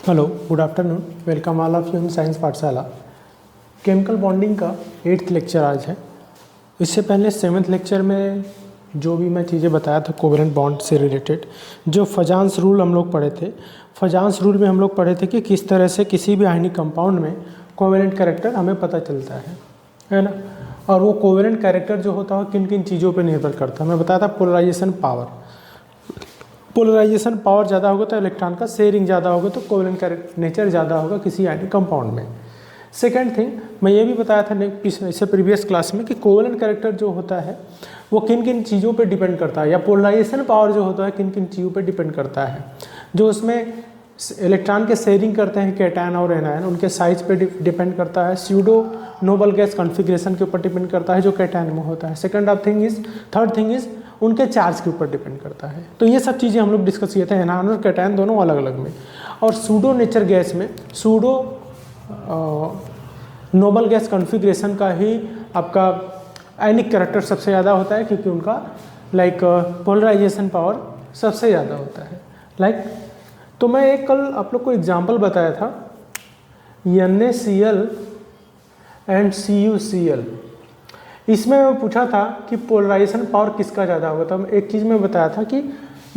Hello, good afternoon. Welcome all of you in science पाठशाला। Chemical bonding का 8th lecture आज है। इससे पहले 7th लेक्चर में जो भी मैं चीज़ें बताया था कोवेलेंट बॉन्ड से रिलेटेड, जो फजांस रूल हम लोग पढ़े थे। फजांस रूल में हम लोग पढ़े थे कि किस तरह से किसी भी आयनिक कंपाउंड में कोवेलेंट कैरेक्टर हमें पता चलता है ना। और वो कोवेलेंट कैरेक्टर जो होता है किन किन चीज़ों पर निर्भर करता है। मैं बताया था पोलराइजेशन पावर। पोलराइजेशन पावर ज़्यादा होगा तो इलेक्ट्रॉन का शेयरिंग ज़्यादा होगा, तो कोवेलेंट कैरेक्टर नेचर ज़्यादा होगा किसी आयनिक कंपाउंड में। सेकेंड थिंग, मैं ये भी बताया था इससे प्रीवियस क्लास में कि कोवेलेंट कैरेक्टर जो होता है वो किन किन चीज़ों पे डिपेंड करता है, या पोलराइजेशन पावर जो होता है किन किन चीज़ों पे डिपेंड करता है। जो उसमें इलेक्ट्रॉन के शेयरिंग करते हैं कैटायन और एनायन, उनके साइज पे डिपेंड करता है। स्यूडो नोबल गैस कॉन्फ़िगरेशन के ऊपर डिपेंड करता है जो कैटायन में होता है। थर्ड थिंग इज़ उनके चार्ज के ऊपर डिपेंड करता है। तो ये सब चीज़ें हम लोग डिस्कस किए थे, एनायन और कैटायन दोनों अलग अलग में। और सूडो नेचर गैस में सूडो नोबल गैस कॉन्फ़िगरेशन का ही आपका आयनिक कैरेक्टर सबसे ज़्यादा होता है, क्योंकि उनका पोलराइजेशन पावर सबसे ज़्यादा होता है। तो मैं एक कल आप लोग को एग्जांपल बताया था NaCl एंड CuCl। इसमें मैं पूछा था कि पोलराइजेशन पावर किसका ज़्यादा होगा। तो एक चीज़ मैं बताया था कि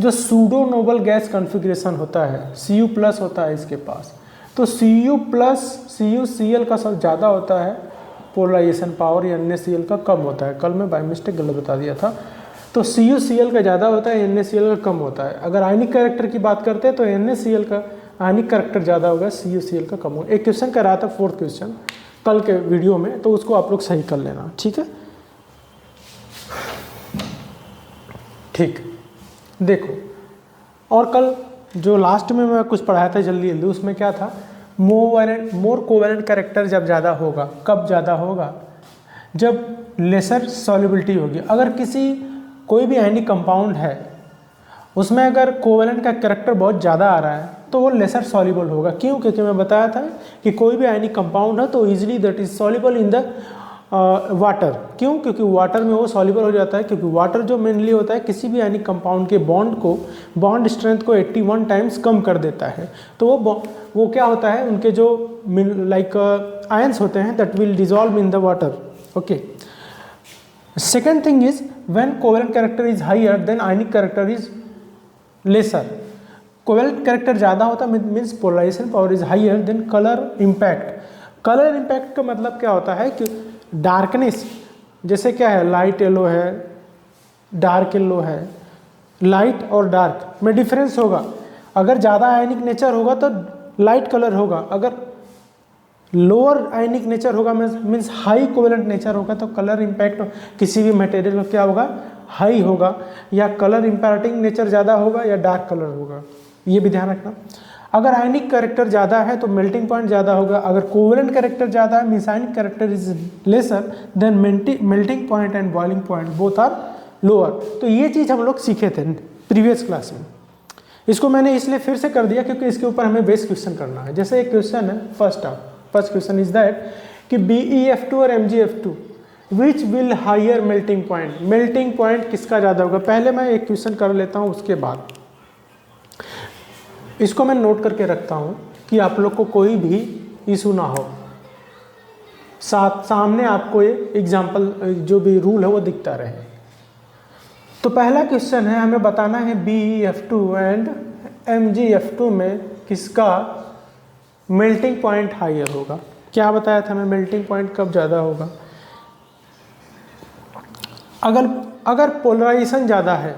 जो सूडो नोबल गैस कॉन्फ़िगरेशन होता है Cu+ होता है इसके पास, तो CuCl का सब ज़्यादा होता है पोलराइजेशन पावर, या NaCl का कम होता है। कल मैं बाय मिस्टेक गलत बता दिया था। तो CuCl का ज़्यादा होता है, NaCl का कम होता है। अगर आयनिक कैरेक्टर की बात करते हैं तो NaCl का आयनिक कैरेक्टर ज़्यादा होगा, CuCl का कम होगा। एक क्वेश्चन कराया था 4th क्वेश्चन कल के वीडियो में, तो उसको आप लोग सही कर लेना, ठीक है। ठीक, देखो, और कल जो लास्ट में मैं कुछ पढ़ाया था जल्दी उसमें क्या था, मोर कोवेलेंट कैरेक्टर जब ज़्यादा होगा। कब ज़्यादा होगा? जब लेसर सॉल्युबिलिटी होगी। अगर कोई भी आयनिक कंपाउंड है उसमें अगर कोवेलेंट का कैरेक्टर बहुत ज़्यादा आ रहा है तो वो लेसर सॉल्युबल होगा। क्यों? क्योंकि मैं बताया था कि कोई भी आयनिक कंपाउंड है तो easily that is soluble in the water. क्यों? क्योंकि वाटर में वो सॉल्युबल हो जाता है, क्योंकि वाटर जो मेनली होता है किसी भी आयनिक कंपाउंड के बॉन्ड स्ट्रेंथ को 81 टाइम्स कम कर देता है। तो वो क्या होता है, उनके जो आयंस होते हैं that will dissolve in the water. Okay. Second thing is when covalent character is higher than ionic character is lesser. Covalent character ज़्यादा होता means polarization power is higher than colour impact. Colour impact का मतलब क्या होता है कि darkness, जैसे क्या है, लाइट येलो है, डार्क येलो है, लाइट और डार्क में डिफरेंस होगा। अगर ज़्यादा आयनिक नेचर होगा तो लाइट कलर होगा, अगर लोअर आयनिक नेचर होगा मीन्स हाई कोवेलेंट नेचर होगा तो कलर इम्पैक्ट किसी भी मटेरियल का क्या होगा, हाई होगा। या कलर इम्पैक्टिंग नेचर ज़्यादा होगा या डार्क कलर होगा, ये भी ध्यान रखना। अगर आयनिक कैरेक्टर ज़्यादा है तो मेल्टिंग पॉइंट ज़्यादा होगा। अगर कोवेलेंट कैरेक्टर ज़्यादा है means ionic character is lesser then melting point and boiling point both are lower. तो ये चीज़ हम लोग सीखे थे प्रीवियस क्लास में। इसको मैंने इसलिए फिर से कर दिया क्योंकि इसके ऊपर हमें बेस क्वेश्चन करना है। जैसे एक क्वेश्चन है फर्स्ट क्वेश्चन इज दैट कि BeF2 और MgF2 which will hire melting point. Melting point किसका ज़्यादा होगा? पहले मैं एक क्वेश्चन कर लेता हूँ, उसके बाद इसको मैं नोट करके रखता हूँ कि आप लोग को कोई भी इशू ना हो। सामने आपको ये एग्जाम्पल जो भी रूल है वो दिखता रहे। तो पहला क्वेश्चन है, हमें बताना है BeF2 एंड MgF2 में किसका मेल्टिंग पॉइंट हायर होगा। क्या बताया था मैं, मेल्टिंग पॉइंट कब ज़्यादा होगा? अगर पोलराइजेशन ज़्यादा है,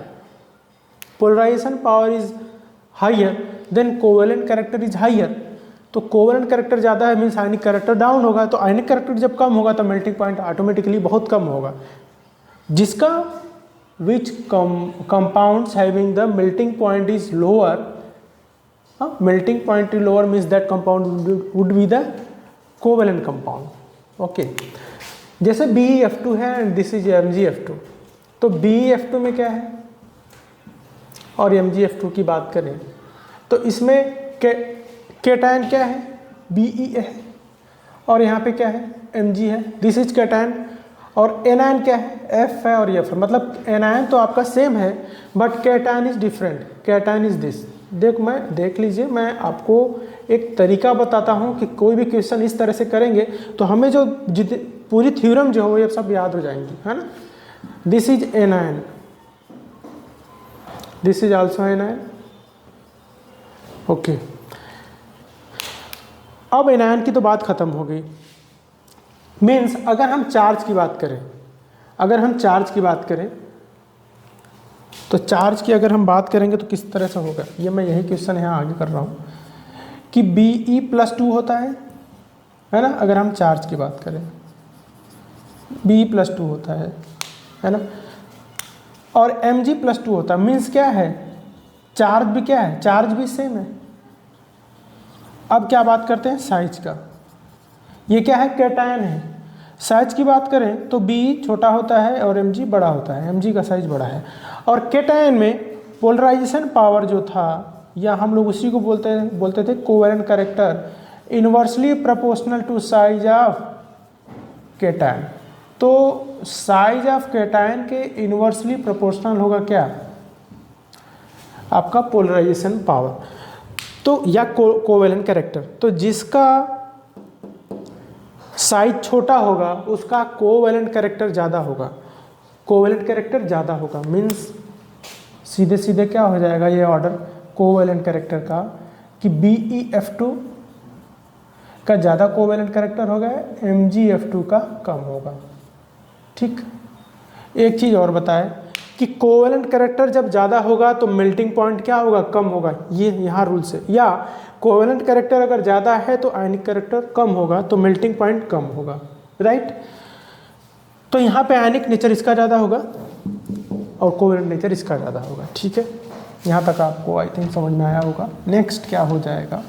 polarization power is higher then covalent character is higher. तो कोवेलेंट कैरेक्टर ज़्यादा है मीन्स आयनिक कैरेक्टर डाउन होगा। तो आयनिक कैरेक्टर जब कम होगा तो मेल्टिंग पॉइंट ऑटोमेटिकली बहुत कम होगा। जिसका which compounds having the melting point is lower, melting point is lower means that compound would be the covalent compound। Okay, जैसे BeF2 है एंड दिस इज MgF2। तो BeF2 में क्या है और MgF2 की बात करें तो इसमें कैटायन क्या है, Be है, और यहाँ पे क्या है, Mg है। This is cation. और एनायन क्या है, F है और F है। मतलब एनायन तो आपका सेम है but cation is different. Cation is this, देख लीजिए, मैं आपको एक तरीका बताता हूँ कि कोई भी क्वेश्चन इस तरह से करेंगे तो हमें जो पूरी थ्योरम जो हो ये सब याद हो जाएंगी, है ना। This is anion, this is also anion. Okay, अब एनायन की तो बात खत्म हो गई। मीन्स अगर हम चार्ज की बात करें, तो चार्ज की अगर हम बात करेंगे तो किस तरह से होगा, ये मैं यही क्वेश्चन यहाँ आगे कर रहा हूँ कि Be+2 होता है ना। अगर हम चार्ज की बात करें Be+2 होता है ना, और Mg+2 होता है। मीन्स क्या है, चार्ज भी क्या है, चार्ज भी सेम है। अब क्या बात करते हैं साइज का, ये क्या है, कैटायन है। साइज की बात करें तो B छोटा होता है और Mg बड़ा होता है, Mg का साइज बड़ा है। और कैटायन में पोलराइजेशन पावर जो था, या हम लोग उसी को बोलते थे covalent character, inversely proportional to size of cation. तो साइज ऑफ कैटायन के इनवर्सली प्रोपोर्शनल होगा क्या, आपका पोलराइजेशन पावर। तो या कोवेलेंट कैरेक्टर, तो जिसका साइज छोटा होगा उसका कोवेलेंट कैरेक्टर ज़्यादा होगा, कोवेलेंट कैरेक्टर ज़्यादा होगा। मीन्स सीधे सीधे क्या हो जाएगा ये ऑर्डर कोवेलेंट कैरेक्टर का कि BeF2 का ज़्यादा कोवेलेंट कैरेक्टर होगा, MgF2 का कम होगा। ठीक, एक चीज़ और बताए कि कोवेलेंट कैरेक्टर जब ज़्यादा होगा तो मेल्टिंग पॉइंट क्या होगा, कम होगा। ये यहाँ रूल्स है। या कोवेलेंट कैरेक्टर अगर ज़्यादा है तो आयनिक कैरेक्टर कम होगा, तो मेल्टिंग पॉइंट कम होगा, राइट। तो यहाँ पे आयनिक नेचर इसका ज़्यादा होगा और कोवेलेंट नेचर इसका ज़्यादा होगा। ठीक है, यहाँ तक आपको आई थिंक समझ में आया होगा। नेक्स्ट क्या हो जाएगा,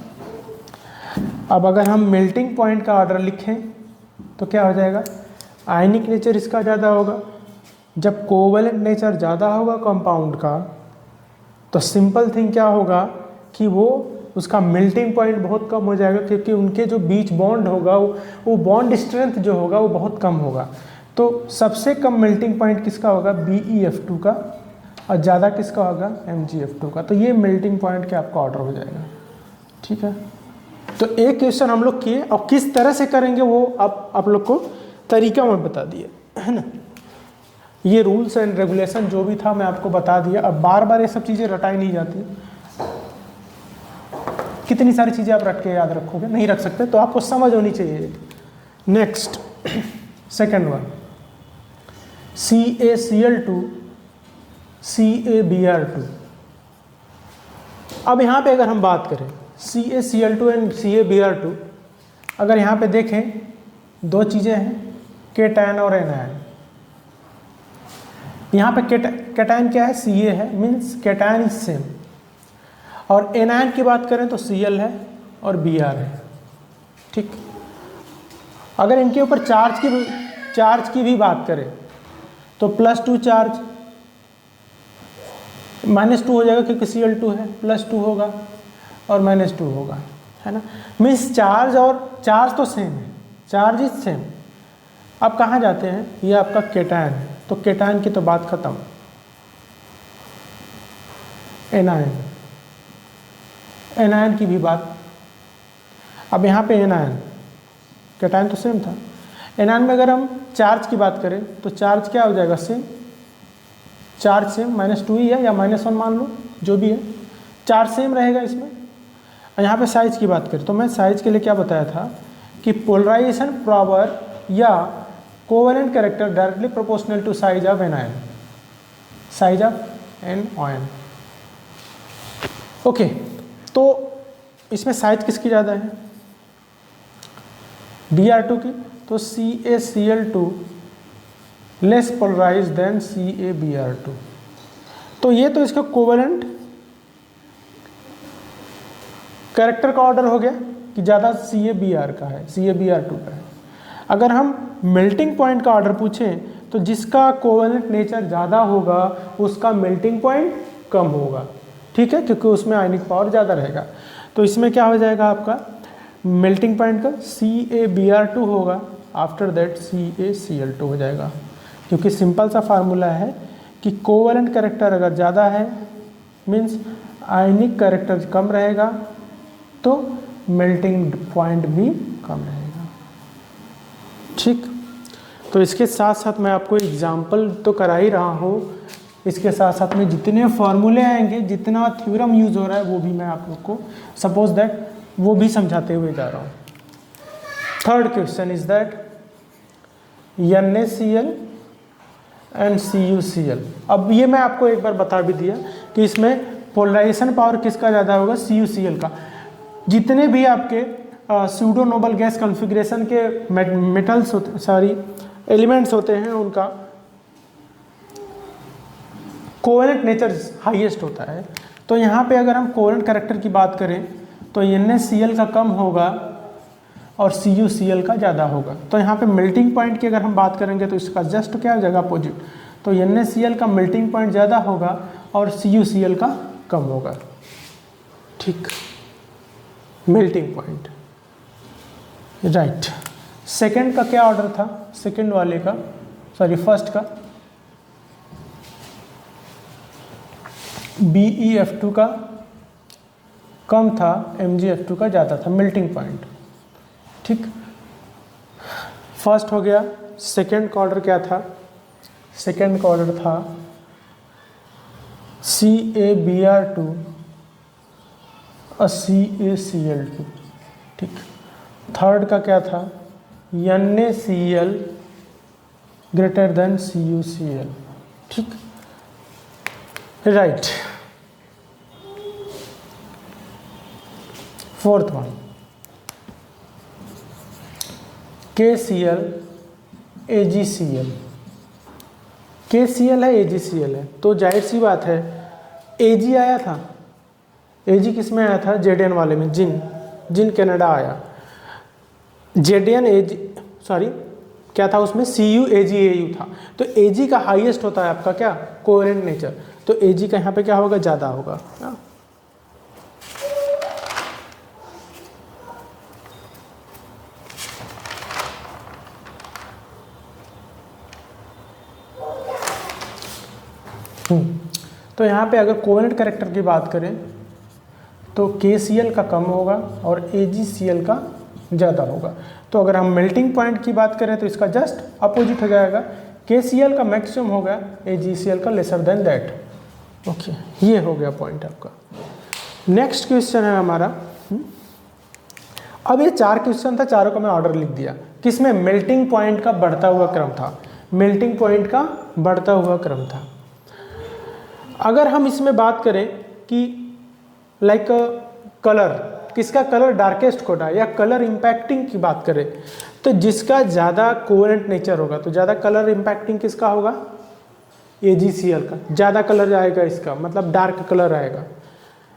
अब अगर हम मेल्टिंग पॉइंट का ऑर्डर लिखें तो क्या हो जाएगा, आयनिक नेचर इसका ज़्यादा होगा। जब कोवेलेंट नेचर ज़्यादा होगा कंपाउंड का तो सिंपल थिंग क्या होगा कि वो उसका मेल्टिंग पॉइंट बहुत कम हो जाएगा, क्योंकि उनके जो बीच बॉन्ड होगा वो बॉन्ड स्ट्रेंथ जो होगा वो बहुत कम होगा। तो सबसे कम मेल्टिंग पॉइंट किसका होगा, BeF2 का, और ज़्यादा किसका होगा, MgF2 का। तो ये मेल्टिंग पॉइंट के आपका ऑर्डर हो जाएगा। ठीक है, तो एक क्वेश्चन हम लोग किए और किस तरह से करेंगे वो आप लोग को तरीका मैं बता दिए, है ना। ये रूल्स एंड रेगुलेशन जो भी था मैं आपको बता दिया। अब बार बार ये सब चीज़ें रटाई नहीं जाती, कितनी सारी चीज़ें आप रट के याद रखोगे, नहीं रख सकते, तो आपको समझ होनी चाहिए। Next second one, CaCl2 CaBr2। अब यहाँ पे अगर हम बात करें CaCl2 एंड CaBr2, अगर यहाँ पे देखें दो चीज़ें हैं, कैटायन और एनायन। यहाँ पे कैटायन क्या है, Ca है, मीन्स कैटायन इज सेम। और एनायन की बात करें तो Cl है और Br है। ठीक, अगर इनके ऊपर चार्ज की भी बात करें तो +2 चार्ज, -2 हो जाएगा क्योंकि Cl2 है, +2 होगा और -2 होगा, है ना। मीन्स चार्ज तो सेम है, चार्ज इज सेम। अब कहाँ जाते हैं, ये आपका कैटायन है, तो कैटायन की तो बात खत्म। एनायन की भी बात। अब यहाँ पे एनायन, कैटायन तो सेम था। एनायन में अगर हम चार्ज की बात करें तो चार्ज क्या हो जाएगा, सेम। चार्ज सेम, -2 ही है या -1 मान लो, जो भी है, चार्ज सेम रहेगा इसमें। और यहाँ पे साइज की बात करें तो मैं साइज के लिए क्या बताया था कि पोलराइजेशन पावर या covalent character directly proportional to size of anion, size of anion. Okay, तो इसमें साइज किसकी ज़्यादा है, Br2 की। तो CaCl2 less polarise then CaBr2। तो ये तो इसका कोवेलेंट कैरेक्टर का ऑर्डर हो गया कि ज़्यादा CaBr का है, CaBr2 का है। अगर हम मेल्टिंग पॉइंट का ऑर्डर पूछें तो जिसका कोवेलेंट नेचर ज़्यादा होगा उसका मेल्टिंग पॉइंट कम होगा, ठीक है, क्योंकि उसमें आयनिक पावर ज़्यादा रहेगा। तो इसमें क्या हो जाएगा आपका मेल्टिंग पॉइंट का CaBr2 होगा, आफ्टर दैट CaCl2 हो जाएगा, क्योंकि सिंपल सा फार्मूला है कि कोवेलेंट कैरेक्टर अगर ज़्यादा है मीन्स आयनिक कैरेक्टर कम रहेगा तो मेल्टिंग पॉइंट भी कम रहेगा। ठीक, तो इसके साथ साथ मैं आपको एग्जाम्पल तो करा ही रहा हूँ, इसके साथ साथ में जितने फॉर्मूले आएंगे, जितना थ्योरम यूज हो रहा है वो भी मैं आप लोग को सपोज दैट वो भी समझाते हुए जा रहा हूँ। Third question is that NaCl and CuCl। अब ये मैं आपको एक बार बता भी दिया कि इसमें पोलराइजेशन पावर किसका ज़्यादा होगा, CuCl का। जितने भी आपके सूडो नोबल गैस कॉन्फ़िगरेशन के मेटल्स एलिमेंट्स होते हैं उनका कोवेलेंट नेचर हाईएस्ट होता है। तो यहाँ पे अगर हम कोवेलेंट कैरेक्टर की बात करें तो NaCl का कम होगा और CuCl का ज़्यादा होगा। तो यहाँ पे मेल्टिंग पॉइंट की अगर हम बात करेंगे तो इसका जस्ट क्या हो जाएगा, अपोजिट। तो NaCl का मेल्टिंग पॉइंट ज़्यादा होगा और CuCl का कम होगा। ठीक, मेल्टिंग पॉइंट, राइट। सेकंड का क्या ऑर्डर था, सेकंड वाले का, सॉरी फर्स्ट का BeF2 का कम था, MgF2 का ज़्यादा था मेल्टिंग पॉइंट। ठीक, फर्स्ट हो गया। सेकंड का ऑर्डर क्या था, सेकंड का ऑर्डर था CaBr2 और CaCl2। ठीक, थर्ड का क्या था, NaCl ग्रेटर देन CuCl। ठीक, right. Fourth one KCl AgCl। KCl है AgCl है, तो जाहिर सी बात है Ag आया था, Ag किस में आया था, Zn वाले में, जिन कनाडा आया। Zn Ag सॉरी क्या था उसमें, CuAgAu था। तो Ag का हाईएस्ट होता है आपका क्या, कोवेलेंट नेचर। तो Ag का यहाँ पे क्या होगा, ज़्यादा होगा। तो यहाँ पे अगर कोवेलेंट कैरेक्टर की बात करें तो KCl का कम होगा और AgCl का ज़्यादा होगा। तो अगर हम मेल्टिंग पॉइंट की बात करें तो इसका जस्ट अपोजिट हो जाएगा, KCl का मैक्सिमम होगा, AgCl का लेसर देन दैट। ओके, ये हो गया पॉइंट आपका। नेक्स्ट क्वेश्चन है हमारा। अब ये 4 क्वेश्चन था, चारों का मैं ऑर्डर लिख दिया। किसमें, मेल्टिंग पॉइंट का बढ़ता हुआ क्रम था, मेल्टिंग पॉइंट का बढ़ता हुआ क्रम था। अगर हम इसमें बात करें कि लाइक कलर, किसका कलर डार्केस्ट कोड है, या कलर इम्पैक्टिंग की बात करें तो जिसका ज़्यादा कोवेलेंट नेचर होगा तो ज़्यादा कलर इम्पैक्टिंग किसका होगा, AgCl का ज़्यादा कलर आएगा, इसका मतलब डार्क कलर आएगा।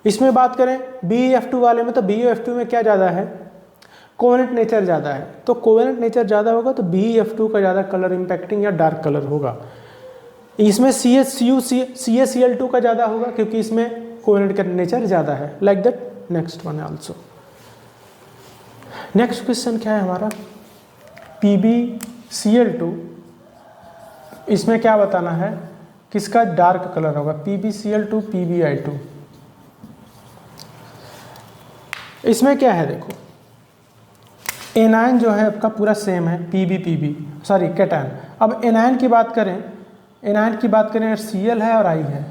इसमें बात करें BeF2 वाले में तो BeF2 में क्या ज़्यादा है, कोवेलेंट नेचर ज़्यादा है। तो कोवेलेंट नेचर ज़्यादा होगा तो BeF2 का ज़्यादा कलर इम्पैक्टिंग या डार्क कलर होगा। इसमें CaCl2 का ज़्यादा होगा क्योंकि इसमें कोवेलेंट का नेचर ज़्यादा है। Like that next one also. Next question क्या है हमारा, PbCl2। इसमें क्या बताना है, किसका डार्क कलर होगा, PbCl2 PbI2। इसमें क्या है, देखो एनायन जो है आपका पूरा सेम है, PbPb सॉरी कैटायन। अब एनायन की बात करें, एनायन की बात करें Cl है और I है,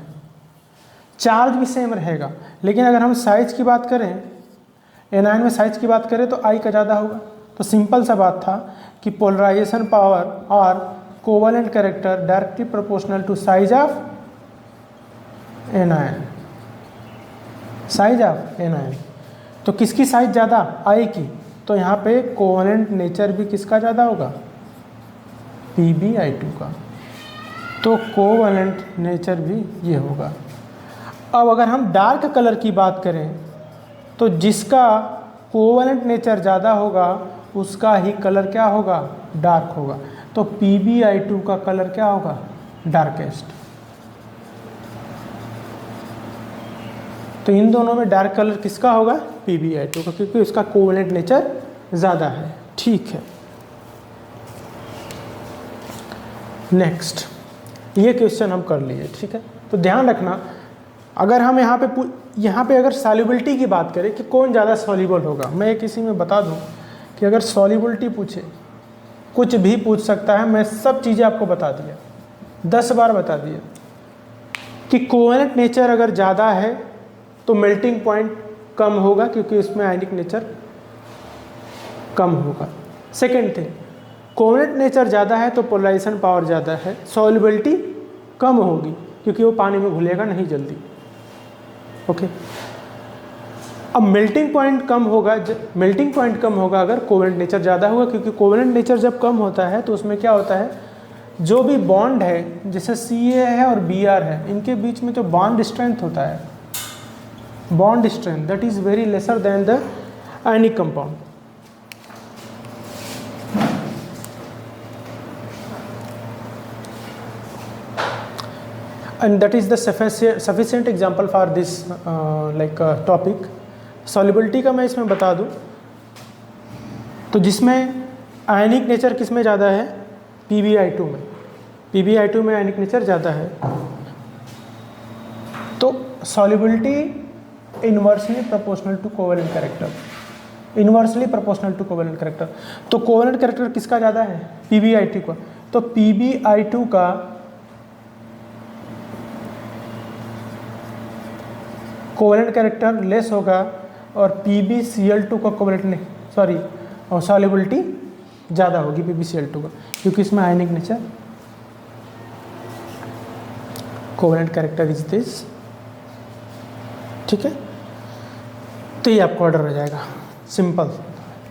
चार्ज भी सेम रहेगा। लेकिन अगर हम साइज की बात करें, एनायन में साइज की बात करें तो I का ज़्यादा होगा। तो सिंपल सा बात था कि पोलराइजेशन पावर और covalent character directly proportional to size of anion, size of anion. तो किसकी साइज ज़्यादा, I की। तो यहाँ पे कोवेलेंट नेचर भी किसका ज़्यादा होगा, PbI2 का। तो कोवेलेंट नेचर भी ये होगा। अब अगर हम डार्क कलर की बात करें तो जिसका कोवेलेंट नेचर ज़्यादा होगा उसका ही कलर क्या होगा, डार्क होगा। तो PbI2 का कलर क्या होगा, डार्केस्ट। तो इन दोनों में डार्क कलर किसका होगा, PbI2 का, क्योंकि उसका कोवेलेंट नेचर ज़्यादा है। ठीक है, नेक्स्ट ये क्वेश्चन हम कर लिए। ठीक है, तो ध्यान रखना अगर हम यहाँ पे अगर सॉल्युबिलिटी की बात करें कि कौन ज़्यादा सॉल्युबल होगा, मैं एक इसी में बता दूँ कि अगर सॉल्युबिलिटी पूछे, कुछ भी पूछ सकता है, मैं सब चीज़ें आपको बता दिया, 10 बार बता दिया कि कोवेलेंट नेचर अगर ज़्यादा है तो मेल्टिंग पॉइंट कम होगा क्योंकि उसमें आयनिक नेचर कम होगा। सेकेंड थिंग, कोवेलेंट नेचर ज़्यादा है तो पोलराइजेशन पावर ज़्यादा है, सॉल्युबिलिटी कम होगी क्योंकि वो पानी में घुलेगा नहीं जल्दी। ओके, अब मेल्टिंग पॉइंट कम होगा अगर कोवेलेंट नेचर ज़्यादा होगा, क्योंकि कोवेलेंट नेचर जब कम होता है तो उसमें क्या होता है, जो भी बॉन्ड है जैसे Ca है और Br है, इनके बीच में जो बॉन्ड स्ट्रेंथ होता है, bond strength that is very lesser than the ionic compound. And that is the sufficient example for this topic। solubility का मैं इसमें बता दूं तो जिसमें आयनिक नेचर किस में ज़्यादा है, PbI2 में, PbI2 में आयनिक नेचर ज़्यादा है, तो solubility inversely proportional to covalent character, inversely proportional to covalent character. तो कोवेलेंट कैरेक्टर किसका ज़्यादा है, PbI2 का, तो PbI2 का कोवेलेंट कैरेक्टर लेस होगा और PbCl2 का कोवेलेंट नहीं, सॉरी, और सॉल्युबिलिटी ज़्यादा होगी PbCl2 का, क्योंकि इसमें आयनिक nature, covalent character is this. ठीक है, तो ये आपको ऑर्डर हो जाएगा, सिंपल,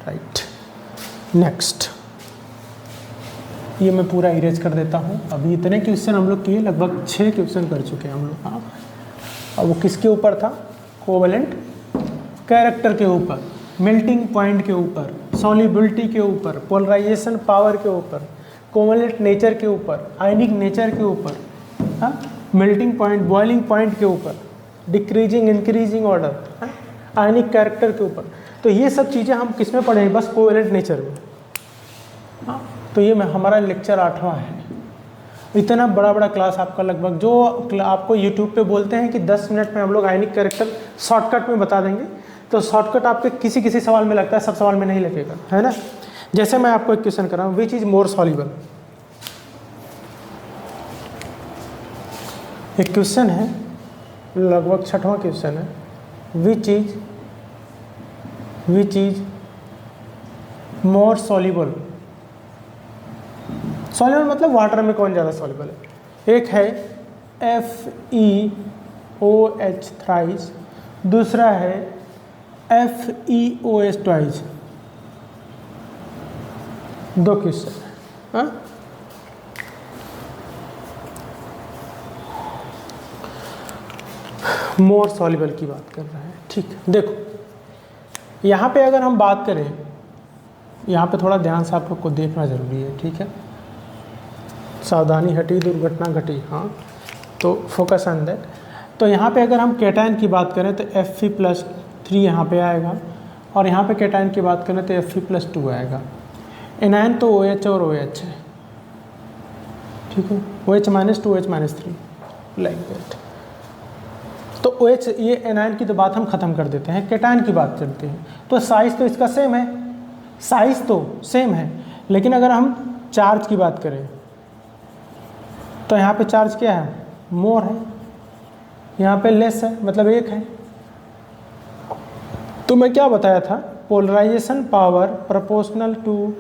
राइट। नेक्स्ट, ये मैं पूरा इरेज कर देता हूँ। अभी इतने क्वेश्चन हम लोग किए, लगभग 6 क्वेश्चन कर चुके हैं हम लोग। हाँ, अब वो किसके ऊपर था, कोवेलेंट कैरेक्टर के ऊपर, मेल्टिंग पॉइंट के ऊपर, सॉल्युबिलिटी के ऊपर, पोलराइजेशन पावर के ऊपर, कोवेलेंट नेचर के ऊपर, आयनिक नेचर के ऊपर, हाँ, मेल्टिंग पॉइंट, बॉइलिंग पॉइंट के ऊपर, डिक्रीजिंग इंक्रीजिंग ऑर्डर, आयनिक कैरेक्टर के ऊपर। तो ये सब चीज़ें हम किस में पढ़ेंगे, बस कोवेलेंट नेचर में। हाँ, तो ये हमारा लेक्चर 8वां है। इतना बड़ा बड़ा क्लास आपका, लगभग जो आपको यूट्यूब पे बोलते हैं कि 10 मिनट में हम लोग आयनिक कैरेक्टर शॉर्टकट में बता देंगे, तो शॉर्टकट आपके किसी सवाल में लगता है, सब सवाल में नहीं लगेगा, है ना। जैसे मैं आपको एक क्वेश्चन कर रहा हूँ, विच इज़ मोर सॉल्युबल। एक क्वेश्चन है, लगभग 6वां क्वेश्चन है, which is more soluble. Soluble मतलब वाटर में कौन ज़्यादा सॉल्युबल है। एक है FeOH थ्राइस, दूसरा है FeOH ट्वाइस। दो क्वेश्चन है, हाँ? मोर सॉल्युबल की बात कर रहे हैं। ठीक है, देखो यहाँ पे अगर हम बात करें, यहाँ पे थोड़ा ध्यान से आप लोग को देखना ज़रूरी है। ठीक है, सावधानी हटी दुर्घटना घटी। हाँ, तो फोकस ऑन दैट। तो यहाँ पे अगर हम कैटायन की बात करें तो Fe+3 यहाँ पे आएगा, और यहाँ पे कैटायन की बात करें तो Fe+2 आएगा। एनायन तो OH और OH है, ठीक है, OH- OH-3 लाइक दैट। तो OH, ये एनायन की तो बात हम ख़त्म कर देते हैं, कैटायन की बात करते हैं। तो साइज़ तो इसका सेम है, साइज़ तो सेम है, लेकिन अगर हम चार्ज की बात करें तो यहाँ पे चार्ज क्या है, मोर है, यहाँ पे लेस है, मतलब 1 है। तो मैं क्या बताया था, polarization power proportional to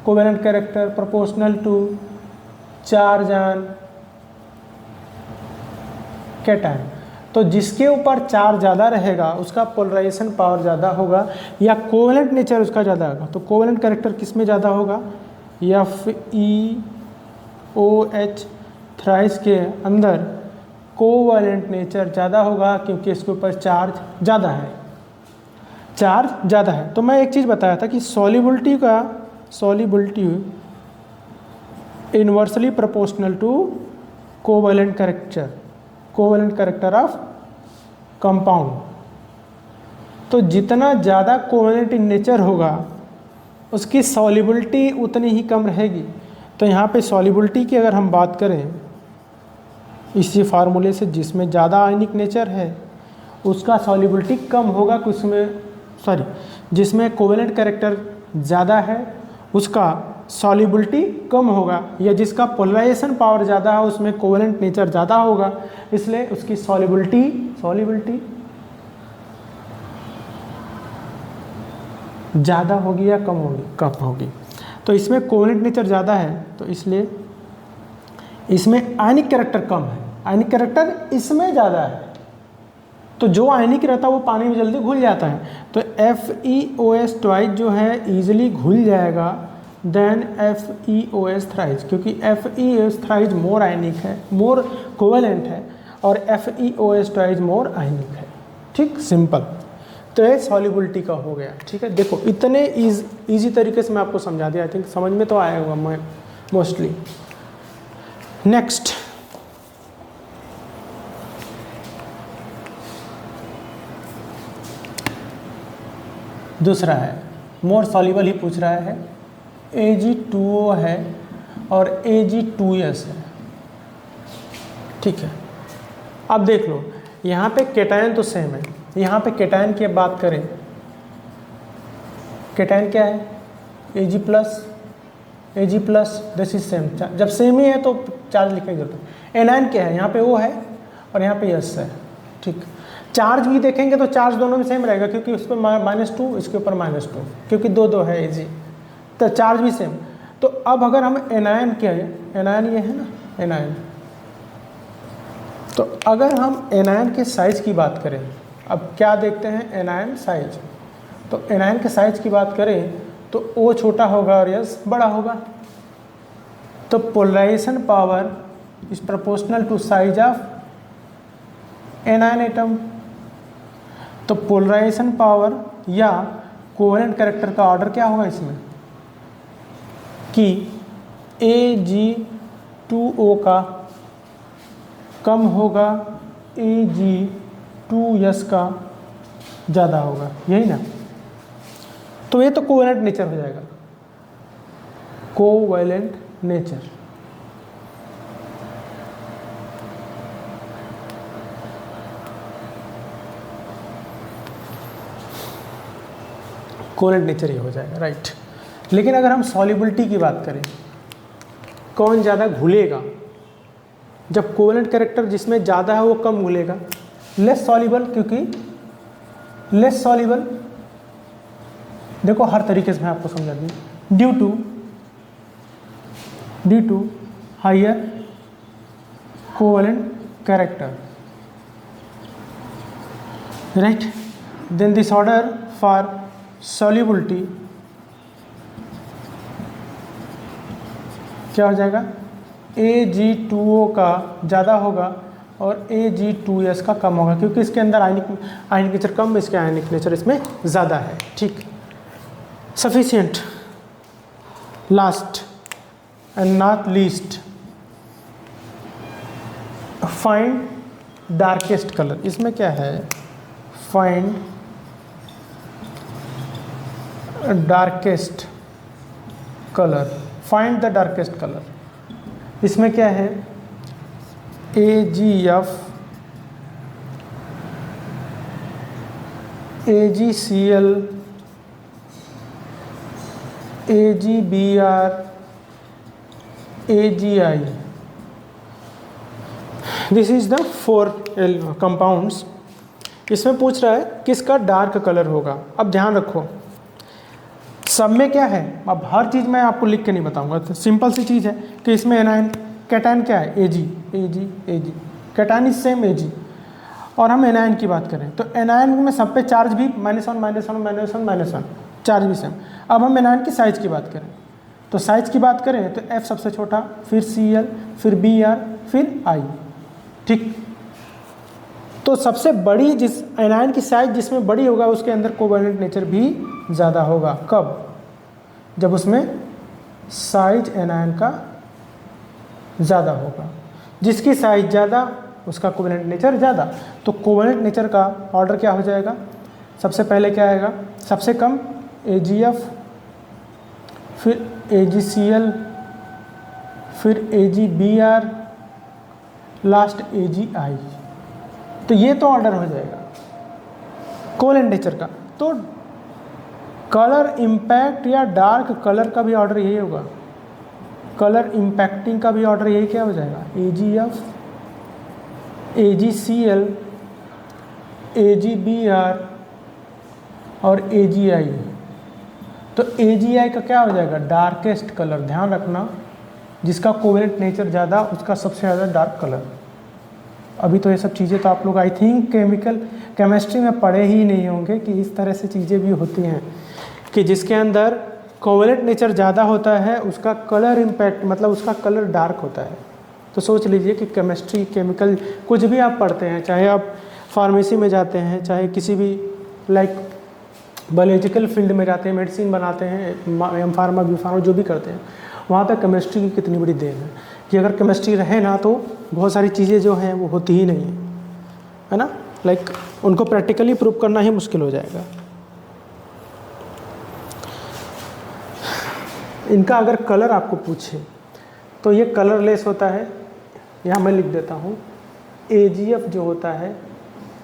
covalent character, proportional to charge on cation. तो जिसके ऊपर चार्ज ज़्यादा रहेगा उसका पोलराइजेशन पावर ज़्यादा होगा, या कोवेलेंट नेचर उसका ज़्यादा होगा। तो कोवेलेंट कैरेक्टर किस में ज़्यादा होगा, FeOH थ्राइस के अंदर कोवेलेंट नेचर ज़्यादा होगा, क्योंकि इसके ऊपर चार्ज ज़्यादा है, चार्ज ज़्यादा है। तो मैं एक चीज़ बताया था कि solubility inversely proportional to covalent character of compound. तो जितना ज़्यादा कोवेलेंट इन नेचर होगा उसकी सॉल्युबिलिटी उतनी ही कम रहेगी। तो यहाँ पे सॉल्युबिलिटी की अगर हम बात करें, इसी फार्मूले से जिसमें ज़्यादा आयनिक नेचर है उसका सॉल्युबिलिटी कम होगा, जिसमें कोवेलेंट कैरेक्टर ज़्यादा है उसका सॉल्युबिलिटी कम होगा, या जिसका पोलराइजेशन पावर ज़्यादा है उसमें कोवेलेंट नेचर ज़्यादा होगा, इसलिए उसकी सॉल्युबिलिटी ज़्यादा होगी या कम होगी। तो इसमें कोवेलेंट नेचर ज़्यादा है तो इसलिए इसमें आयनिक कैरेक्टर कम है, आयनिक कैरेक्टर इसमें ज़्यादा है, तो जो आयनिक रहता है वो पानी में जल्दी घुल जाता है। तो FeOS ट्वाइस जो है ईजिली घुल जाएगा देन FeOS थ्राइस, क्योंकि FeOS थ्राइस मोर आयनिक है, मोर कोवेलेंट है, और FeOS ट्वाइस मोर आयनिक है। ठीक, सिंपल। तो ये सॉल्युबिलिटी का हो गया। ठीक है, देखो इतने इजी तरीके से मैं आपको समझा दिया, आई थिंक समझ में तो आया होगा मैं मोस्टली। नेक्स्ट, दूसरा है मोर सॉल्युबल ही पूछ रहा है, Ag2O है और Ag2S है। ठीक है, अब देख लो यहाँ पे केटायन तो सेम है, यहाँ पे केटायन की बात करें, केटायन क्या है Ag plus this is same, जब सेम ही है तो चार्ज लिखने की जरूरत है। एनायन क्या है, यहाँ पे O है और यहाँ पे S है। ठीक, चार्ज भी देखेंगे तो चार्ज दोनों में सेम रहेगा, क्योंकि उस पर -2 इसके ऊपर -2, क्योंकि दो है Ag, तो चार्ज भी सेम। तो अब अगर हम एनायन क्या है, एनायन ये है ना एनायन, तो अगर हम एनायन के साइज की बात करें, अब क्या देखते हैं एनायन साइज, तो एनायन के साइज की बात करें तो O छोटा होगा और S बड़ा होगा, तो polarization power is proportional to size of anion atom. तो पोलराइजेशन पावर या कोवेलेंट कैरेक्टर का ऑर्डर क्या होगा इसमें कि Ag2O का कम होगा, Ag2S का ज़्यादा होगा, यही ना। तो ये तो कोवेलेंट नेचर हो जाएगा, कोवेलेंट नेचर। कोवेलेंट नेचर ही हो जाएगा, राइट। लेकिन अगर हम सॉल्युबिलिटी की बात करें, कौन ज़्यादा घुलेगा, जब कोवेलेंट कैरेक्टर जिसमें ज़्यादा है वो कम घुलेगा, लेस सॉल्युबल, क्योंकि लेस सॉल्युबल देखो हर तरीके से मैं आपको समझा दूँ, due to higher covalent character, right. Then this order for solubility क्या हो जाएगा, Ag2O का ज़्यादा होगा और Ag2S का कम होगा, क्योंकि इसके अंदर आयनिक नेचर कम, इसके आयनिक नेचर इसमें ज़्यादा है। ठीक, sufficient. Last and not least, find darkest colour. इसमें क्या है, find darkest colour, find the darkest colour. इसमें क्या है, AgF, AgCl, AgBr, AgI, this is the 4 compounds. इसमें पूछ रहा है किसका डार्क कलर होगा। अब ध्यान रखो सब में क्या है, अब हर चीज़ मैं आपको लिख के नहीं बताऊंगा, तो सिंपल सी चीज़ है कि इसमें एनायन, कैटायन क्या है Ag, cation is same Ag। और हम एनायन की बात करें तो एनायन में सब पे चार्ज भी -1 चार्ज भी सेम। अब हम एनायन की साइज की बात करें, तो साइज की बात करें तो F सबसे छोटा, फिर Cl, फिर Br, फिर I। ठीक, तो सबसे बड़ी जिस एनायन की साइज जिसमें बड़ी होगा उसके अंदर कोवेलेंट नेचर भी ज़्यादा होगा। कब, जब उसमें साइज एनायन का ज़्यादा होगा, जिसकी साइज ज़्यादा उसका कोवेलेंट नेचर ज़्यादा। तो कोवेलेंट नेचर का ऑर्डर क्या हो जाएगा, सबसे पहले क्या आएगा, सबसे कम AgF, फिर AgCl, फिर AgBr, लास्ट AgI। तो ये तो ऑर्डर हो जाएगा कोवेलेंट नेचर का। तो कलर इम्पैक्ट या डार्क कलर का भी ऑर्डर यही होगा, कलर इम्पैक्टिंग का भी ऑर्डर यही क्या हो जाएगा, AgF, AgCl, AgBr और AgI। तो AgI का क्या हो जाएगा, डार्केस्ट कलर। ध्यान रखना, जिसका कोवेलेंट नेचर ज़्यादा उसका सबसे ज़्यादा डार्क कलर। अभी तो ये सब चीज़ें तो आप लोग आई थिंक केमिस्ट्री में पढ़े ही नहीं होंगे कि इस तरह से चीज़ें भी होती हैं कि जिसके अंदर कोवेलेंट नेचर ज़्यादा होता है उसका कलर इम्पैक्ट मतलब उसका कलर डार्क होता है। तो सोच लीजिए कि केमिस्ट्री केमिकल कुछ भी आप पढ़ते हैं, चाहे आप फार्मेसी में जाते हैं, चाहे किसी भी लाइक बायोलॉजिकल फील्ड में जाते हैं, मेडिसिन बनाते हैं, एम फार्मा बी फार्मा जो भी करते हैं, वहाँ तक केमिस्ट्री की कितनी बड़ी देन है कि अगर केमिस्ट्री रहे ना तो बहुत सारी चीज़ें जो हैं वो होती ही नहीं है ना। लाइक उनको प्रैक्टिकली प्रूव करना ही मुश्किल हो जाएगा। इनका अगर कलर आपको पूछे तो ये कलरलेस होता है, यहाँ मैं लिख देता हूँ। AgF जो होता है,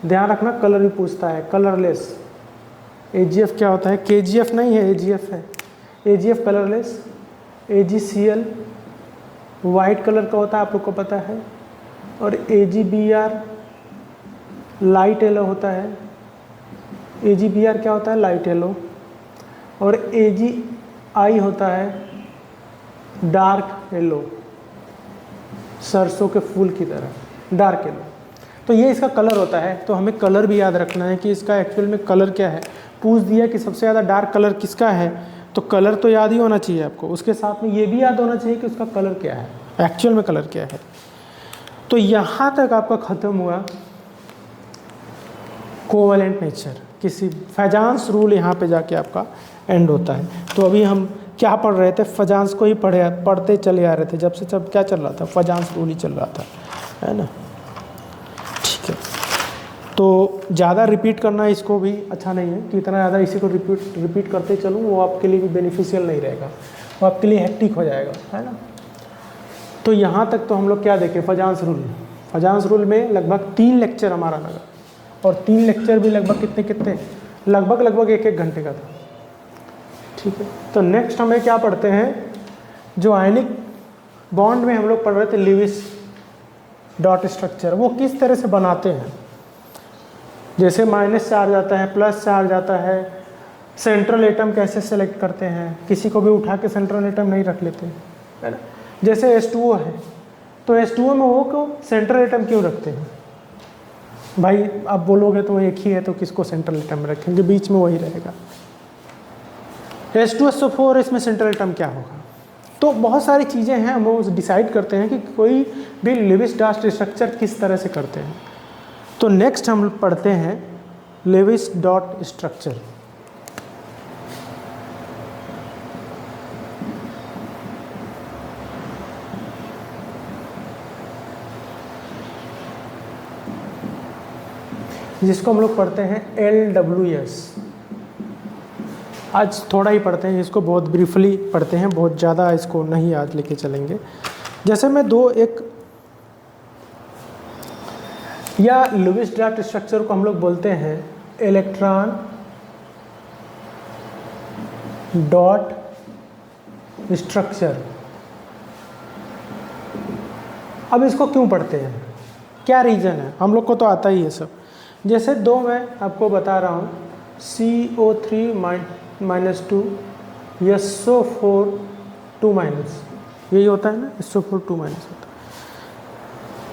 ध्यान रखना कलर भी पूछता है, कलरलेस। AgF क्या होता है, KgF नहीं है, AgF है। AgF colourless. AgCl white colour का होता है, आप लोग को पता है। और AgBr लाइट येलो होता है। AgBr क्या होता है, लाइट येलो। और AgI होता है डार्क येलो, सरसों के फूल की तरह डार्क येलो। तो ये इसका कलर होता है। तो हमें कलर भी याद रखना है कि इसका एक्चुअल में कलर क्या है। पूछ दिया कि सबसे ज़्यादा डार्क कलर किसका है, तो कलर तो याद ही होना चाहिए आपको, उसके साथ में ये भी याद होना चाहिए कि उसका कलर क्या है, एक्चुअल में कलर क्या है। तो यहाँ तक आपका ख़त्म हुआ कोवेलेंट नेचर। किसी फैजांस रूल यहाँ पे जाके आपका एंड होता है। तो अभी हम क्या पढ़ रहे थे, फैजांस को ही पढ़ते चले आ रहे थे। जब क्या चल रहा था, फैजांस रूल ही चल रहा था, है ना। ठीक है, तो ज़्यादा रिपीट करना इसको भी अच्छा नहीं है कि इतना ज़्यादा इसी को रिपीट करते चलूँ, वो आपके लिए भी बेनिफिशियल नहीं रहेगा, वो आपके लिए हेक्टिक हो जाएगा, है ना। तो यहाँ तक तो हम लोग क्या देखें, फैजांस रूल। फैजांस रूल में लगभग 3 लेक्चर हमारा लगा, और 3 लेक्चर भी लगभग कितने लगभग 1-1 घंटे का था। ठीक है, तो नेक्स्ट हमें क्या पढ़ते हैं, जो आयनिक बॉन्ड में हम लोग पढ़ रहे थे लिविस डॉट स्ट्रक्चर, वो किस तरह से बनाते हैं। जैसे माइनस चार्ज आता है, प्लस चार्ज आता है, सेंट्रल एटम कैसे सेलेक्ट करते हैं, किसी को भी उठा के सेंट्रल एटम नहीं रख लेते, है ना। जैसे H2O है, तो H2O में वो क्यों सेंट्रल एटम क्यों रखते हैं भाई। आप बोलोगे तो एक ही है तो किसको सेंट्रल एटम में रखेंगे, बीच में वही रहेगा। H2SO4 इसमें सेंट्रल एटम क्या होगा। तो बहुत सारी चीज़ें हैं, हम वो डिसाइड करते हैं कि कोई भी लिविस डॉट स्ट्रक्चर किस तरह से करते हैं। तो नेक्स्ट हम पढ़ते हैं लिविस डॉट स्ट्रक्चर। जिसको हम लोग पढ़ते हैं LWS। आज थोड़ा ही पढ़ते हैं इसको, बहुत ब्रीफली पढ़ते हैं, बहुत ज़्यादा इसको नहीं आज लेके चलेंगे। जैसे मैं या लिविस डॉट स्ट्रक्चर को हम लोग बोलते हैं इलेक्ट्रॉन डॉट स्ट्रक्चर। अब इसको क्यों पढ़ते हैं, क्या रीज़न है, हम लोग को तो आता ही है सब। जैसे दो मैं आपको बता रहा हूँ, CO3-2 SO4 2-, यही होता है ना, SO4 2- होता है।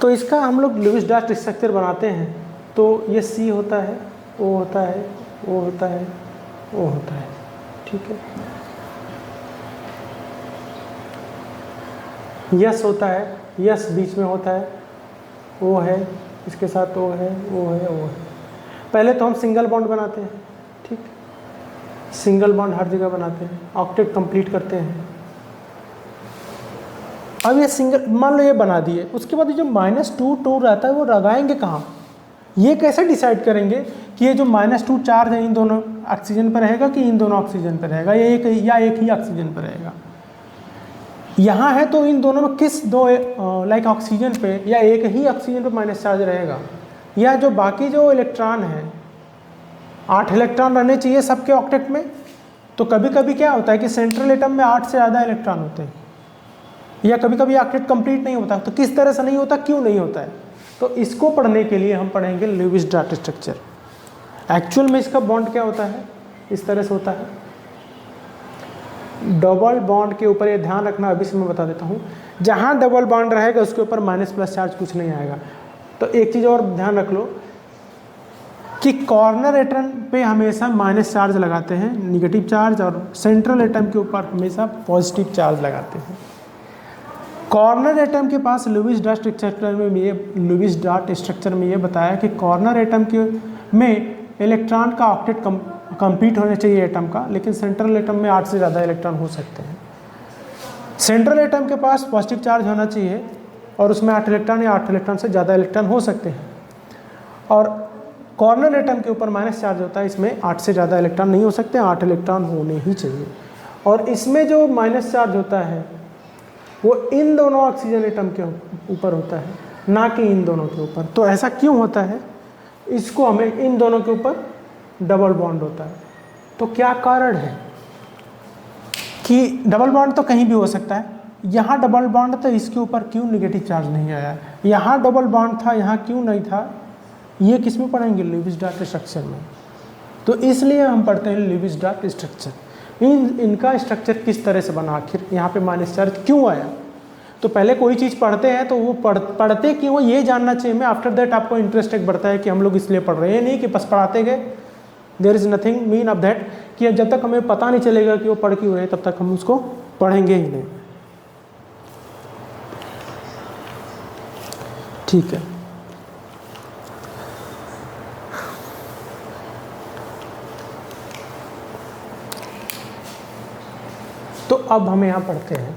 तो इसका हम लोग लिविस डॉट स्ट्रक्चर बनाते हैं, तो ये C होता है, O होता है, O होता है, O होता है, ठीक है। यस होता है, यस बीच में होता है, O है, इसके साथ O है, O है, O है। पहले तो हम सिंगल बॉन्ड बनाते हैं, ठीक, सिंगल बॉन्ड हर जगह बनाते हैं, ऑक्टेट कंप्लीट करते हैं। अब ये सिंगल मान लो ये बना दिए, उसके बाद ये जो -2 रहता है वो लगाएंगे कहाँ, ये कैसे डिसाइड करेंगे कि ये जो -2 चार्ज है इन दोनों ऑक्सीजन पर रहेगा कि इन दोनों ऑक्सीजन पर रहेगा, या एक ही ऑक्सीजन पर रहेगा। यहाँ है तो इन दोनों में किस दो लाइक ऑक्सीजन पे या एक ही ऑक्सीजन पे माइनस चार्ज रहेगा, या जो बाकी जो इलेक्ट्रॉन है 8 इलेक्ट्रॉन रहने चाहिए सबके ऑक्टेट में, तो कभी कभी क्या होता है कि सेंट्रल एटम में 8 से ज़्यादा इलेक्ट्रॉन होते हैं, या कभी कभी ऑक्टेट कंप्लीट नहीं होता। तो किस तरह से नहीं होता, क्यों नहीं होता है, तो इसको पढ़ने के लिए हम पढ़ेंगे लुईस डॉट स्ट्रक्चर। एक्चुअल में इसका बॉन्ड क्या होता है, इस तरह से होता है। डबल बॉन्ड के ऊपर ये ध्यान रखना, अभी से मैं बता देता हूँ, जहाँ डबल बॉन्ड रहेगा उसके ऊपर माइनस प्लस चार्ज कुछ नहीं आएगा। तो एक चीज़ और ध्यान रख लो कि कॉर्नर एटम पे हमेशा माइनस चार्ज लगाते हैं, निगेटिव चार्ज, और सेंट्रल एटम के ऊपर हमेशा पॉजिटिव चार्ज लगाते हैं। कॉर्नर एटम के पास लुईस डॉट स्ट्रक्चर में ये बताया कि कॉर्नर एटम के में इलेक्ट्रॉन का ऑक्टेट कंप्लीट होना चाहिए एटम का, लेकिन सेंट्रल एटम में 8 से ज़्यादा इलेक्ट्रॉन हो सकते हैं। सेंट्रल एटम के पास पॉजिटिव चार्ज होना चाहिए और उसमें 8 इलेक्ट्रॉन या 8 इलेक्ट्रॉन से ज़्यादा इलेक्ट्रॉन हो सकते हैं, और कॉर्नर एटम के ऊपर माइनस चार्ज होता है, इसमें 8 से ज़्यादा इलेक्ट्रॉन नहीं हो सकते, 8 इलेक्ट्रॉन होने ही चाहिए। और इसमें जो माइनस चार्ज होता है वो इन दोनों ऑक्सीजन एटम के ऊपर होता है, ना कि इन दोनों के ऊपर। तो ऐसा क्यों होता है, इसको हमें इन दोनों के ऊपर डबल बॉन्ड होता है। तो क्या कारण है कि डबल बॉन्ड तो कहीं भी हो सकता है, यहाँ डबल बॉन्ड था इसके ऊपर क्यों नेगेटिव चार्ज नहीं आया, यहाँ डबल बॉन्ड था यहाँ क्यों नहीं था, ये किस में पढ़ेंगे, लुईस डॉट स्ट्रक्चर में। तो इसलिए हम पढ़ते हैं लुईस डॉट स्ट्रक्चर, इनका स्ट्रक्चर किस तरह से बना, आखिर यहाँ पे माइनस चार्ज क्यों आया। तो पहले कोई चीज़ पढ़ते हैं तो वो पढ़ते क्यों, ये जानना चाहिए हमें। आफ्टर दैट आपको इंटरेस्ट एक बढ़ता है कि हम लोग इसलिए पढ़ रहे हैं, नहीं कि बस पढ़ाते गए। There is nothing mean of that कि जब तक हमें पता नहीं चलेगा कि वो पढ़ क्यों रहे तब तक हम उसको पढ़ेंगे ही नहीं। ठीक है, तो अब हम यहाँ पढ़ते हैं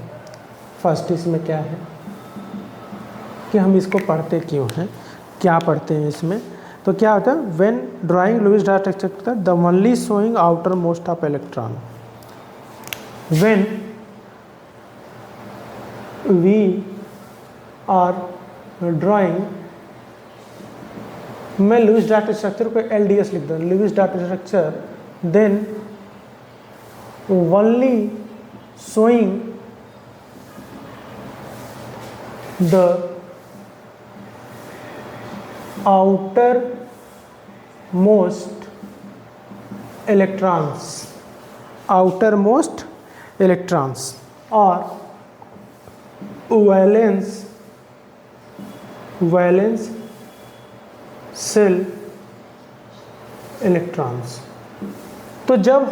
फर्स्ट इसमें क्या है कि हम इसको पढ़ते क्यों हैं, क्या पढ़ते हैं इसमें। तो क्या होता है, when drawing Lewis dot structure the only showing outermost of electron, when we are drawing, मैं लुईस डॉट स्ट्रक्चर को LDS लिख दूँ, Lewis dot structure, then only showing the outermost electrons or valence shell electrons। तो जब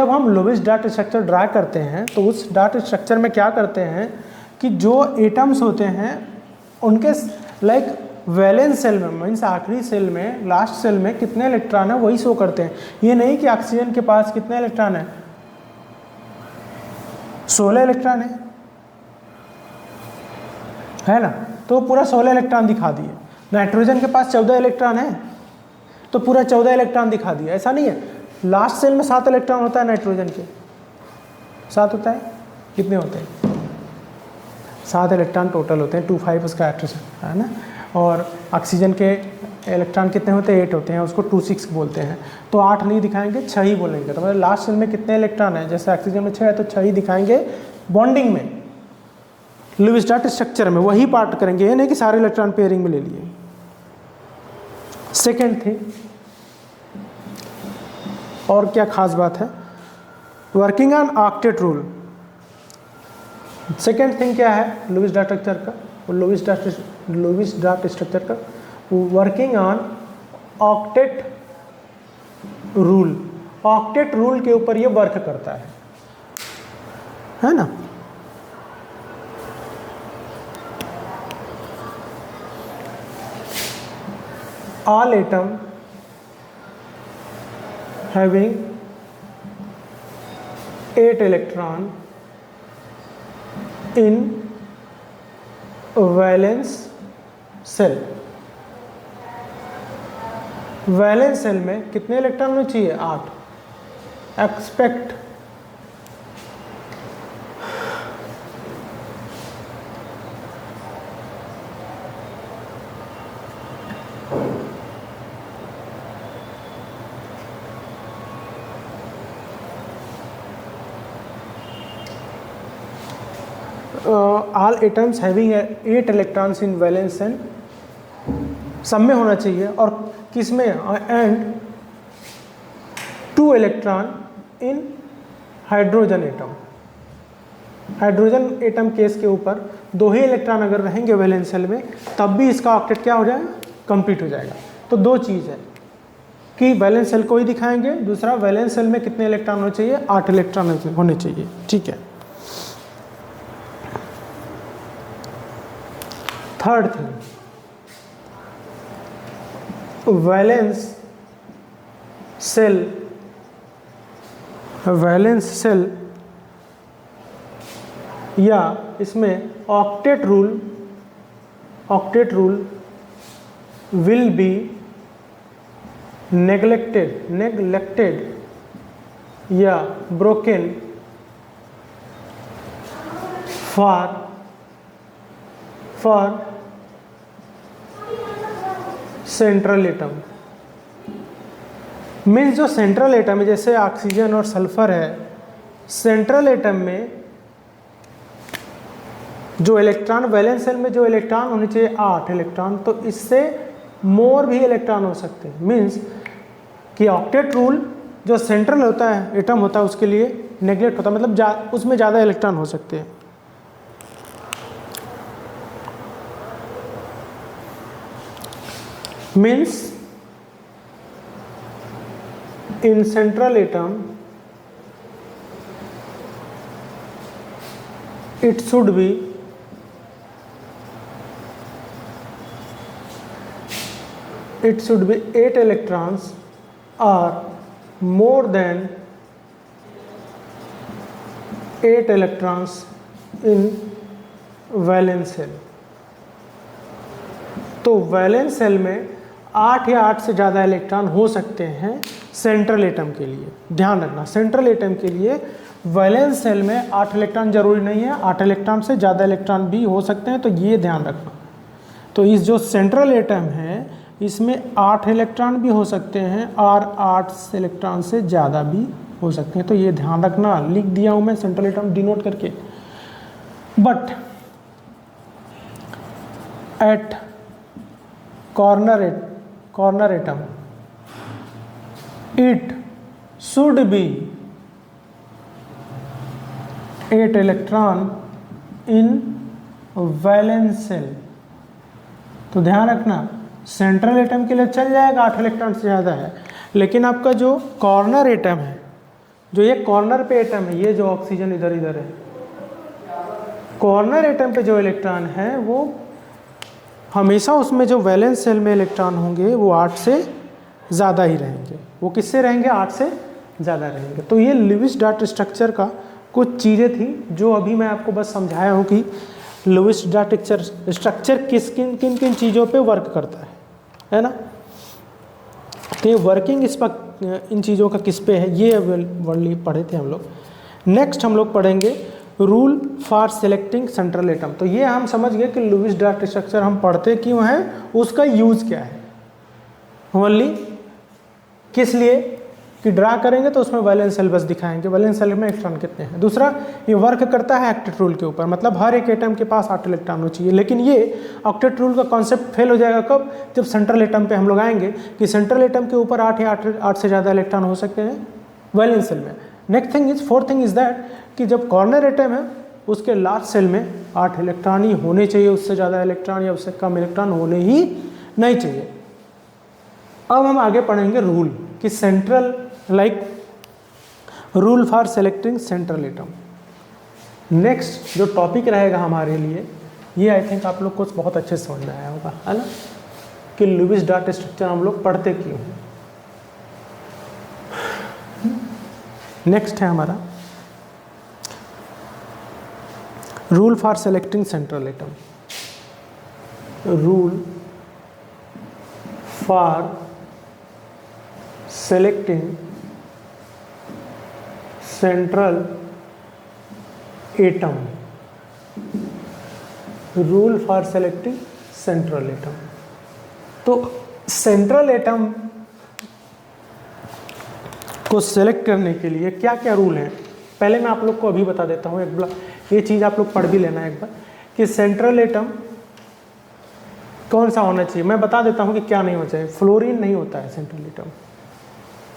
हम Lewis dot structure draw करते हैं तो उस डॉट स्ट्रक्चर में क्या करते हैं कि जो एटम्स होते हैं उनके लाइक वैलेंस सेल में, मीन्स आखिरी सेल में, लास्ट सेल में कितने इलेक्ट्रॉन है वही शो करते हैं। ये नहीं कि ऑक्सीजन के पास कितने इलेक्ट्रॉन है, 16 इलेक्ट्रॉन है ना, तो पूरा 16 इलेक्ट्रॉन दिखा दिए। नाइट्रोजन के पास 14 इलेक्ट्रॉन है तो पूरा 14 इलेक्ट्रॉन दिखा दिया, ऐसा नहीं है। लास्ट सेल में 7 इलेक्ट्रॉन होता है, नाइट्रोजन के 7 होता है, कितने होते हैं, 7 इलेक्ट्रॉन टोटल होते हैं, 25 उसका एट्रस है ना। और ऑक्सीजन के इलेक्ट्रॉन कितने होते हैं, 8 होते हैं, उसको 26 बोलते हैं। तो 8 नहीं दिखाएंगे, 6 ही बोलेंगे। तो मतलब लास्ट सेल में कितने इलेक्ट्रॉन है, जैसे ऑक्सीजन में 6 है तो 6 ही दिखाएंगे बॉन्डिंग में, लुईस डॉट स्ट्रक्चर में वही पार्ट करेंगे, ये नहीं कि सारे इलेक्ट्रॉन पेयरिंग में ले लिए। सेकेंड थिंग, और क्या खास बात है, working on octet rule. Second thing क्या है लुईस डॉट स्ट्रक्चर का, लुईस डॉट स्ट्रक्चर का working on octet rule. Octet rule के ऊपर ये वर्क करता है ना। All atom having 8 electron in valence cell। Valence cell में कितने इलेक्ट्रॉन होने चाहिए, 8। Expect all atoms having 8 electrons in valence shell, सब में होना चाहिए, और किस में, and 2 electron in hydrogen atom. Hydrogen atom case के ऊपर 2 ही इलेक्ट्रॉन अगर रहेंगे वैलेंस शेल में, तब भी इसका ऑक्टेट क्या हो जाएगा, कंप्लीट हो जाएगा। तो 2 चीज़ है कि वैलेंस शेल को ही दिखाएंगे, दूसरा वैलेंस शेल में कितने इलेक्ट्रॉन होने चाहिए, 8 इलेक्ट्रॉन होने चाहिए। ठीक है। थर्ड थिंग, वैलेंस शेल या इसमें octet rule will be neglected या broken for central atom. Means जो सेंट्रल एटम है, जैसे ऑक्सीजन और सल्फर है, सेंट्रल एटम में जो इलेक्ट्रॉन, वैलेंस शेल में जो इलेक्ट्रॉन होने चाहिए 8 इलेक्ट्रॉन, तो इससे मोर भी इलेक्ट्रॉन हो सकते हैं। मीन्स कि ऑक्टेट रूल जो सेंट्रल होता है, एटम होता है, उसके लिए नेग्लेक्ट होता है, मतलब उसमें ज़्यादा इलेक्ट्रॉन हो सकते हैं। Means in central atom it should be it should be 8 electrons or more than 8 electrons in valence shell. तो वैलेंस शेल में 8 या 8 से ज़्यादा इलेक्ट्रॉन हो सकते हैं सेंट्रल एटम के लिए। ध्यान रखना, सेंट्रल एटम के लिए वैलेंस शेल में 8 इलेक्ट्रॉन जरूरी नहीं है, 8 इलेक्ट्रॉन से ज़्यादा इलेक्ट्रॉन भी हो सकते हैं, तो ये ध्यान रखना। तो इस जो सेंट्रल एटम है, इसमें 8 इलेक्ट्रॉन भी हो सकते हैं और 8 इलेक्ट्रॉन से ज़्यादा भी हो सकते हैं, तो ये ध्यान रखना। लिख दिया हूँ मैं सेंट्रल एटम डिनोट करके। But at corner atom it should be 8 electron in valence shell. तो ध्यान रखना, सेंट्रल एटम के लिए चल जाएगा 8 इलेक्ट्रॉन से ज़्यादा है, लेकिन आपका जो कॉर्नर एटम है, जो ये कॉर्नर पे एटम है, ये जो ऑक्सीजन इधर इधर है, कॉर्नर एटम पे जो इलेक्ट्रॉन है वो हमेशा उसमें जो वैलेंस शेल में इलेक्ट्रॉन होंगे वो 8 से ज़्यादा ही रहेंगे। वो किससे रहेंगे, 8 से ज़्यादा रहेंगे। तो ये लुईस डार्ट स्ट्रक्चर का कुछ चीज़ें थी जो अभी मैं आपको बस समझाया हूँ कि लुईस डार्ट स्ट्रक्चर किन किन चीज़ों पे वर्क करता है ना। तो ये वर्किंग इस पर इन चीज़ों का किस पे है, ये वर्डली पढ़े थे हम लोग। नेक्स्ट हम लोग पढ़ेंगे rule for selecting central atom. तो ये हम समझ गए कि लुईस डार्ट स्ट्रक्चर हम पढ़ते क्यों हैं, उसका यूज़ क्या है। ओनली किस लिए कि ड्रा करेंगे तो उसमें वैलेंस शेल बस दिखाएंगे, वैलेंस शेल में इलेक्ट्रॉन कितने हैं। दूसरा, ये वर्क करता है ऑक्टेट रूल के ऊपर, मतलब हर एक एटम के पास 8 इलेक्ट्रॉन होना चाहिए। लेकिन ये ऑक्टेट रूल का कॉन्सेप्ट फेल हो जाएगा कब, जब सेंट्रल एटम पे हम लोग आएंगे कि सेंट्रल एटम के ऊपर 8 या 8 से ज़्यादा इलेक्ट्रॉन हो सकते हैं वैलेंस शेल में। Next thing is, fourth thing is that कि जब कॉर्नर एटम है उसके लास्ट शेल में 8 इलेक्ट्रॉन ही होने चाहिए, उससे ज़्यादा इलेक्ट्रॉन या उससे कम इलेक्ट्रॉन होने ही नहीं चाहिए। अब हम आगे पढ़ेंगे रूल कि central rule for selecting central atom. Next जो टॉपिक रहेगा हमारे लिए, ये आई थिंक आप लोग को बहुत अच्छे से समझ में आया होगा, है ना, कि लुईस डार्ट स्ट्रक्चर हम लोग पढ़ते क्यों हैं। नेक्स्ट है हमारा rule for selecting central atom. Rule for selecting central atom. Rule for selecting central atom. तो सेंट्रल एटम को सेलेक्ट करने के लिए क्या क्या रूल हैं, पहले मैं आप लोग को अभी बता देता हूँ। ये चीज़ आप लोग पढ़ भी लेना एक बार कि सेंट्रल एटम कौन सा होना चाहिए। मैं बता देता हूँ कि क्या नहीं होना चाहिए। फ्लोरीन नहीं होता है सेंट्रल एटम,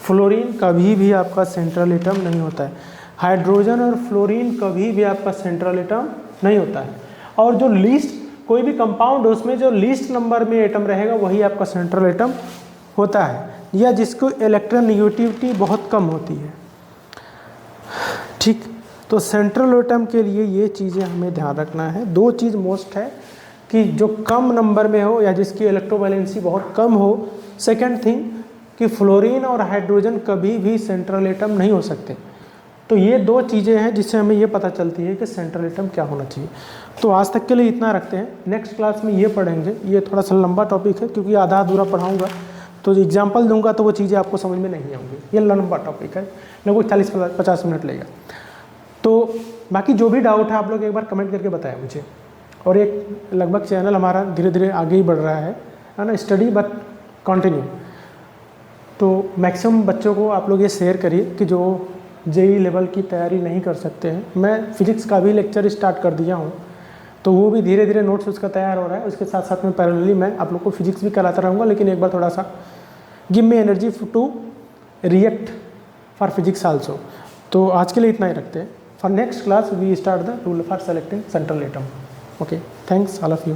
फ्लोरीन कभी भी आपका सेंट्रल एटम नहीं होता है। हाइड्रोजन और फ्लोरीन कभी भी आपका सेंट्रल एटम नहीं होता है। और जो लीस्ट कोई भी कंपाउंड उसमें जो लीस्ट नंबर में एटम रहेगा वही आपका सेंट्रल एटम होता है, या जिसको इलेक्ट्रोनेगेटिविटी बहुत कम होती है। ठीक, तो सेंट्रल एटम के लिए ये चीज़ें हमें ध्यान रखना है। दो चीज़ मोस्ट है कि जो कम नंबर में हो या जिसकी इलेक्ट्रोवैलेंसी बहुत कम हो। सेकंड थिंग कि फ्लोरीन और हाइड्रोजन कभी भी सेंट्रल एटम नहीं हो सकते। तो ये दो चीज़ें हैं जिससे हमें ये पता चलती है कि सेंट्रल एटम क्या होना चाहिए। तो आज तक के लिए इतना रखते हैं, नेक्स्ट क्लास में ये पढ़ेंगे। ये थोड़ा सा लंबा टॉपिक है क्योंकि आधा अधूरा पढ़ाऊँगा, तो एग्जाम्पल दूंगा तो वो चीज़ें आपको समझ में नहीं आएंगी। ये लंबा टॉपिक है, लगभग 40-50 मिनट लेगा। तो बाकी जो भी डाउट है आप लोग एक बार कमेंट करके बताएं मुझे। और एक लगभग चैनल हमारा धीरे धीरे आगे ही बढ़ रहा है ना, स्टडी बट कंटिन्यू। तो मैक्सिमम बच्चों को आप लोग ये शेयर करिए कि जो जेई लेवल की तैयारी नहीं कर सकते हैं। मैं फिजिक्स का भी लेक्चर स्टार्ट कर दिया हूँ, तो वो भी धीरे धीरे नोट्स उसका तैयार हो रहा है। उसके साथ साथ में पैरेलली मैं आप लोग को फिजिक्स भी कराता रहूँगा, लेकिन एक बार थोड़ा सा give me energy to react for physics also. तो आज के लिए इतना ही रखते हैं। For next class we start the rule for selecting central atom. Okay, thanks all of you.